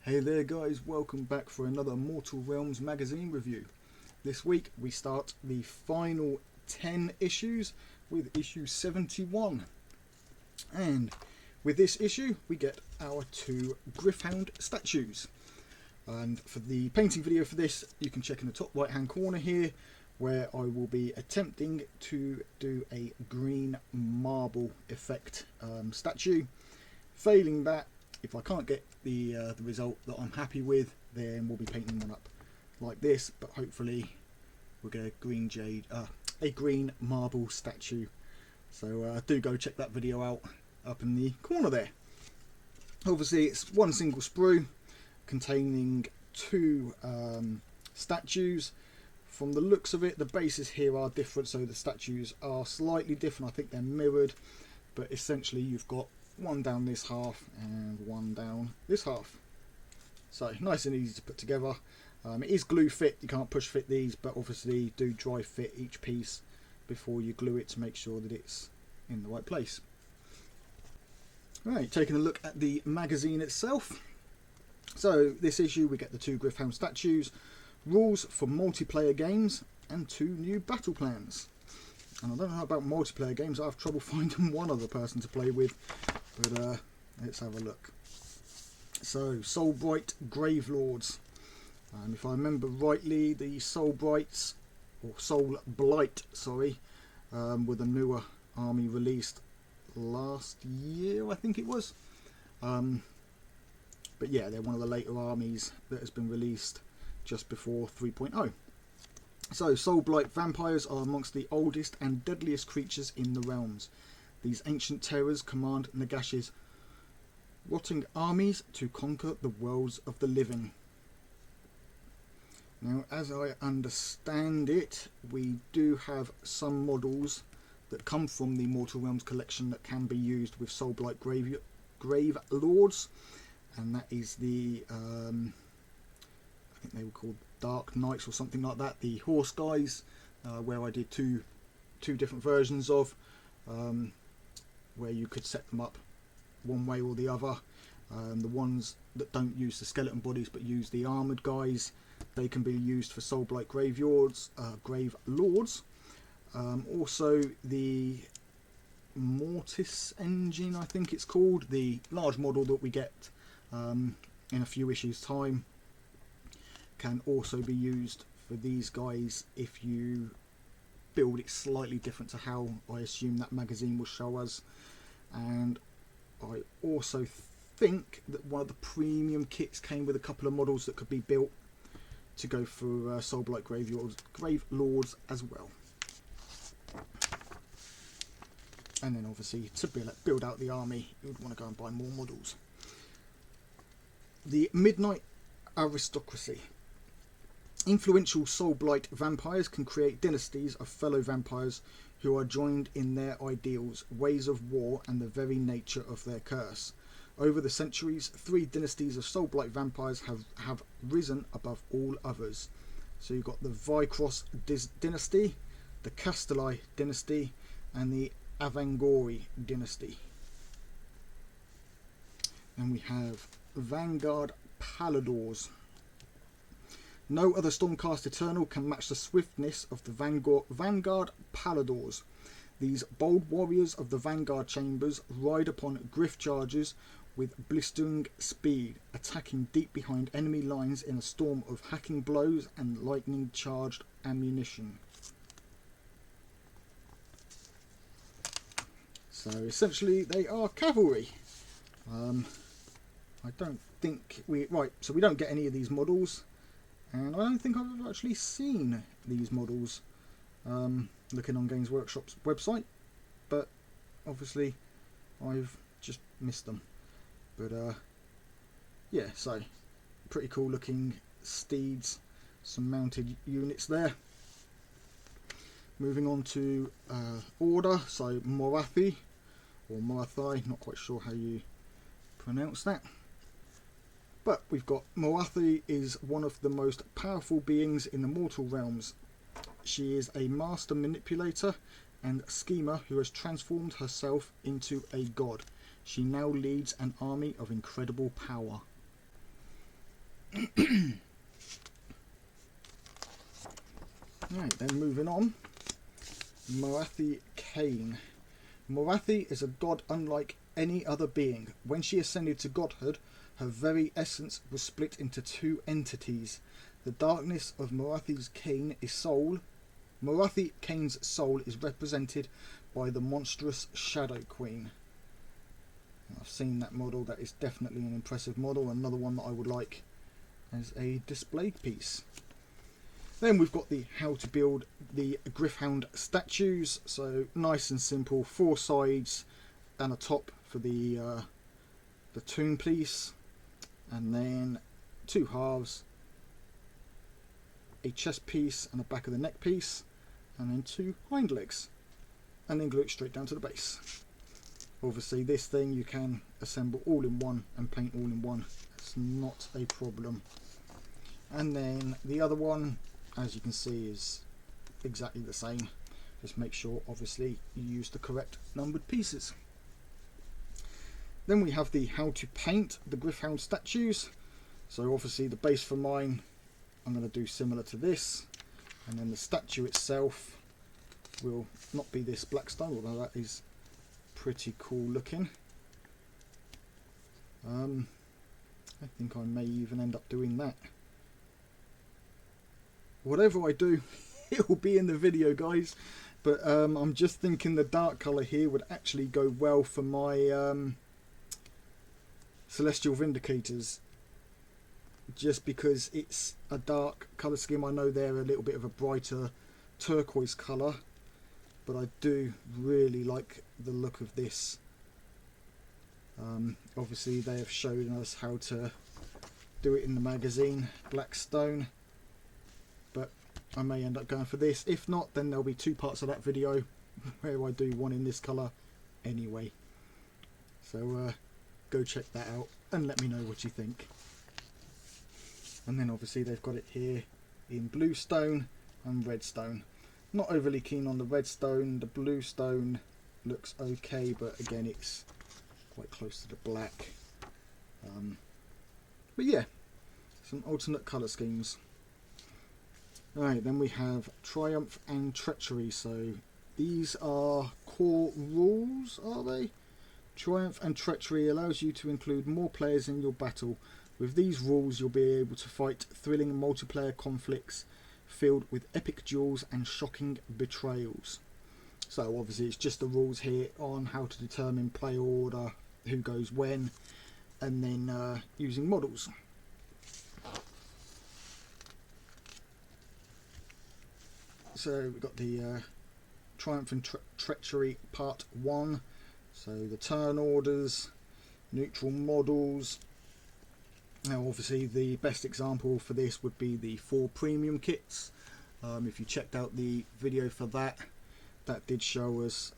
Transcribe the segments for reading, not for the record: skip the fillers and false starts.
Hey there guys, welcome back for another Mortal Realms magazine review. This week we start the final 10 issues with issue 71. And with this issue we get our 2 Griffhound statues. And for the painting video for this, you can check in the top right hand corner here, where I will be attempting to do a green marble effect statue. Failing that, if I can't get the result that I'm happy with, then we'll be painting one up like this, but hopefully we'll get a green marble statue. So do go check that video out up in the corner there. Obviously it's one single sprue containing 2 statues. From the looks of it, the bases here are different, so the statues are slightly different. I think they're mirrored, but essentially you've got one down this half and one down this half. So nice and easy to put together. It is glue fit, you can't push fit these, but obviously do dry fit each piece before you glue it to make sure that it's in the right place. Right, taking a look at the magazine itself. So this issue we get the 2 Griffhound statues, rules for multiplayer games, and 2 new battle plans. And I don't know about multiplayer games, I have trouble finding one other person to play with, but let's have a look. So Soulblight Gravelords. If I remember rightly, the Soulblights, or Soulblight, sorry, were the newer army released last year, I think it was. But yeah, they're one of the later armies that has been released just before 3.0. So Soulblight vampires are amongst the oldest and deadliest creatures in the realms. These ancient terrors command Nagash's rotting armies to conquer the worlds of the living. Now, as I understand it, we do have some models that come from the Mortal Realms collection that can be used with Soulblight Grave Lords, and that is the I think they were called Dark Knights or something like that, the horse guys, where I did two different versions of, where you could set them up one way or the other. The ones that don't use the skeleton bodies but use the armoured guys, they can be used for Soulblight Grave Lords. Also the Mortis engine, I think it's called, the large model that we get in a few issues time, can also be used for these guys if you build it slightly different to how I assume that magazine will show us. And I also think that one of the premium kits came with a couple of models that could be built to go for Soulblight Grave Lords as well. And then obviously to build out the army, you would want to go and buy more models. The Midnight Aristocracy. Influential Soulblight vampires can create dynasties of fellow vampires who are joined in their ideals, ways of war, and the very nature of their curse. Over the centuries, 3 dynasties of Soulblight vampires have risen above all others. So you've got the Vycross dynasty, the Castelli dynasty, and the Avangori dynasty. And we have Vanguard Paladors. No other Stormcast Eternal can match the swiftness of the Vanguard Paladors. These bold warriors of the Vanguard Chambers ride upon griff chargers with blistering speed, attacking deep behind enemy lines in a storm of hacking blows and lightning charged ammunition. So essentially they are cavalry. I don't think we don't get any of these models, and I don't think I've actually seen these models looking on Games Workshop's website, but obviously I've just missed them. But yeah, so pretty cool looking steeds, some mounted units there. Moving on to order, so Murathi, or Murathi, not quite sure how you pronounce that. But we've got Murathi is one of the most powerful beings in the mortal realms. She is a master manipulator and schemer who has transformed herself into a god. She now leads an army of incredible power. Right, then moving on. Murathi Kane. Murathi is a god unlike any other being. When she ascended to godhood, her very essence was split into two entities. The darkness of Murathi's Kane is soul. Murathi Kane's soul is represented by the monstrous Shadow Queen. I've seen that model. That is definitely an impressive model. Another one that I would like as a display piece. Then we've got the how to build the Griffhound statues. So nice and simple, 4 sides and a top for the tomb piece, and then 2 halves, a chest piece and a back of the neck piece, and then 2 hind legs, and then glue it straight down to the base. Obviously this thing you can assemble all in one and paint all in one. It's not a problem. And then the other one, as you can see, is exactly the same. Just make sure obviously you use the correct numbered pieces. Then we have the how to paint the Griffhound statues. So obviously the base for mine I'm going to do similar to this, and then the statue itself will not be this black stone, although that is pretty cool looking. I think I may even end up doing that. Whatever I do, it will be in the video, guys. But I'm just thinking the dark colour here would actually go well for my Celestial Vindicators, just because it's a dark colour scheme. I know they're a little bit of a brighter turquoise colour, but I do really like the look of this. Obviously they have shown us how to do it in the magazine, black stone, but I may end up going for this. If not, then there'll be 2 parts of that video where I do one in this colour anyway. So go check that out and let me know what you think. And then obviously they've got it here in blue stone and red stone. Not overly keen on the red stone. The blue stone looks okay, but again it's quite close to the black. But yeah, some alternate colour schemes. Alright, then we have Triumph and Treachery. So these are core rules, are they? Triumph and Treachery allows you to include more players in your battle. With these rules you'll be able to fight thrilling multiplayer conflicts filled with epic duels and shocking betrayals. So obviously it's just the rules here on how to determine player order, who goes when, and then using models. So we've got the Triumph and Treachery Part 1. So the turn orders, neutral models. Now obviously the best example for this would be the 4 premium kits. If you checked out the video for that, that did show us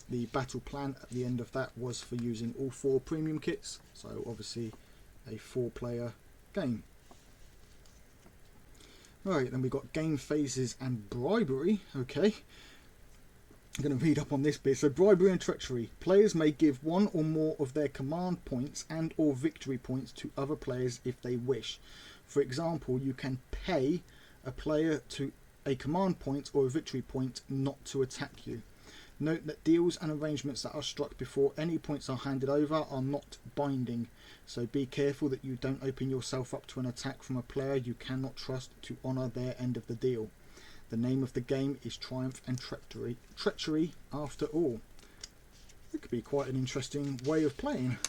the battle plan at the end of that was for using all 4 premium kits. So obviously a 4-player game. Right, then we've got game phases and bribery. Okay, I'm going to read up on this bit. So bribery and treachery. Players may give 1 or more of their command points and or victory points to other players if they wish. For example, you can pay a player to a command point or a victory point not to attack you. Note that deals and arrangements that are struck before any points are handed over are not binding, so be careful that you don't open yourself up to an attack from a player you cannot trust to honour their end of the deal. The name of the game is Triumph and Treachery. Treachery, after all. It could be quite an interesting way of playing.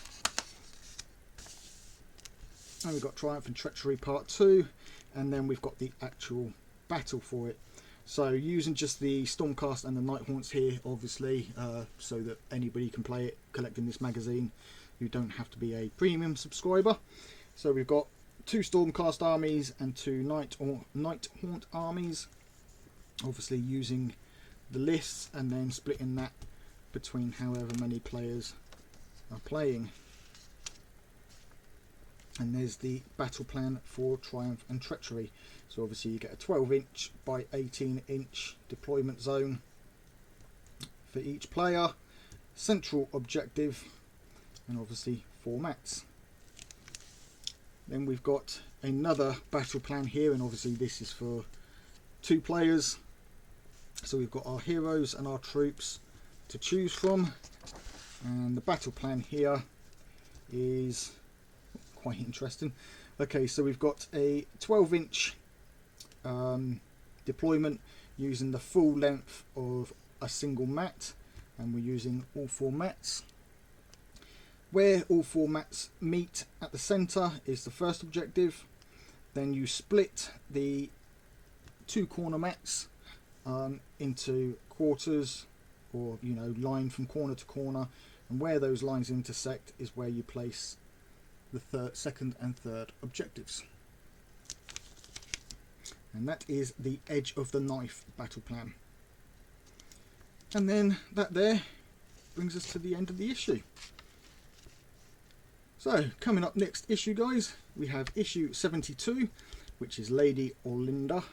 And we've got Triumph and Treachery Part 2, and then we've got the actual battle for it. So using just the Stormcast and the Nighthawks here, obviously, so that anybody can play it, collecting this magazine. You don't have to be a premium subscriber. So we've got 2 Stormcast armies and 2 Nighthawk armies. Obviously using the lists and then splitting that between however many players are playing. And there's the battle plan for Triumph and Treachery. So obviously you get a 12-inch by 18-inch deployment zone for each player, central objective, and obviously 4 mats. Then we've got another battle plan here, and obviously this is for 2 players. So we've got our heroes and our troops to choose from, and the battle plan here is quite interesting. Okay, so we've got a 12-inch deployment using the full length of a single mat, and we're using all 4 mats. Where all 4 mats meet at the centre is the first objective. Then you split the 2 corner mats into quarters, or line from corner to corner, and where those lines intersect is where you place the second and third objectives. And that is the edge of the knife battle plan. And then that there brings us to the end of the issue. So coming up next issue, guys, we have issue 72, which is Lady Orlinda,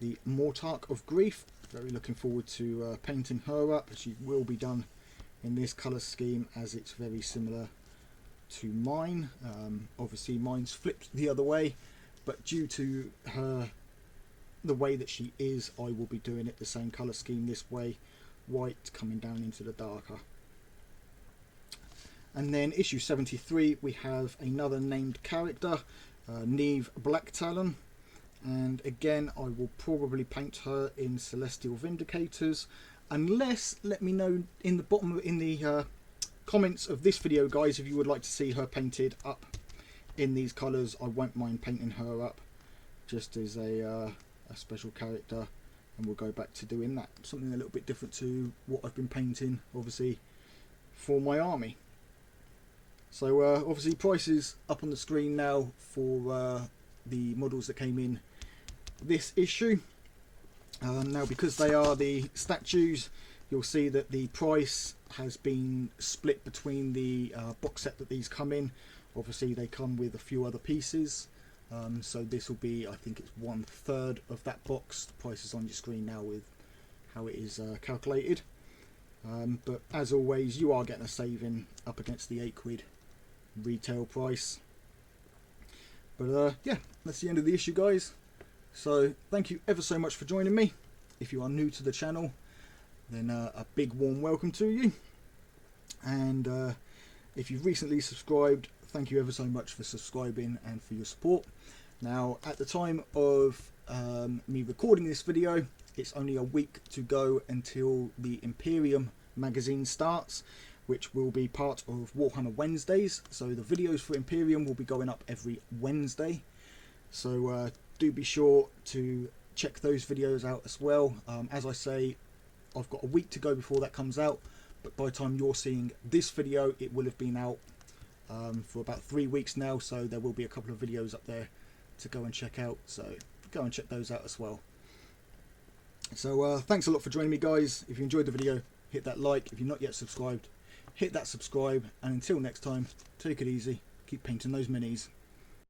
the Mortarch of Grief. Very looking forward to painting her up. She will be done in this colour scheme, as it's very similar to mine. Obviously mine's flipped the other way, but due to the way that she is, I will be doing it the same colour scheme this way, white coming down into the darker. And then issue 73, we have another named character, Neve Blacktalon, and again I will probably paint her in Celestial Vindicators, unless, let me know in the comments of this video, guys, if you would like to see her painted up in these colours. I won't mind painting her up just as a special character, and we'll go back to doing that, something a little bit different to what I've been painting obviously for my army. So obviously prices up on the screen now for the models that came in this issue. Now, because they are the statues, you'll see that the price has been split between the box set that these come in. Obviously they come with a few other pieces, so this will be, I think it's 1/3 of that box. The price is on your screen now with how it is calculated, but as always you are getting a saving up against the £8 retail price. But yeah, that's the end of the issue, guys. So thank you ever so much for joining me. If you are new to the channel, then a big warm welcome to you, and if you've recently subscribed, thank you ever so much for subscribing and for your support. Now, at the time of me recording this video, it's only a week to go until the Imperium magazine starts, which will be part of Warhammer Wednesdays. So the videos for Imperium will be going up every Wednesday, so do be sure to check those videos out as well. As I say, I've got a week to go before that comes out, but by the time you're seeing this video, it will have been out for about 3 weeks now, so there will be a couple of videos up there to go and check out, so go and check those out as well. So thanks a lot for joining me, guys. If you enjoyed the video, hit that like. If you're not yet subscribed, hit that subscribe, and until next time, take it easy, keep painting those minis.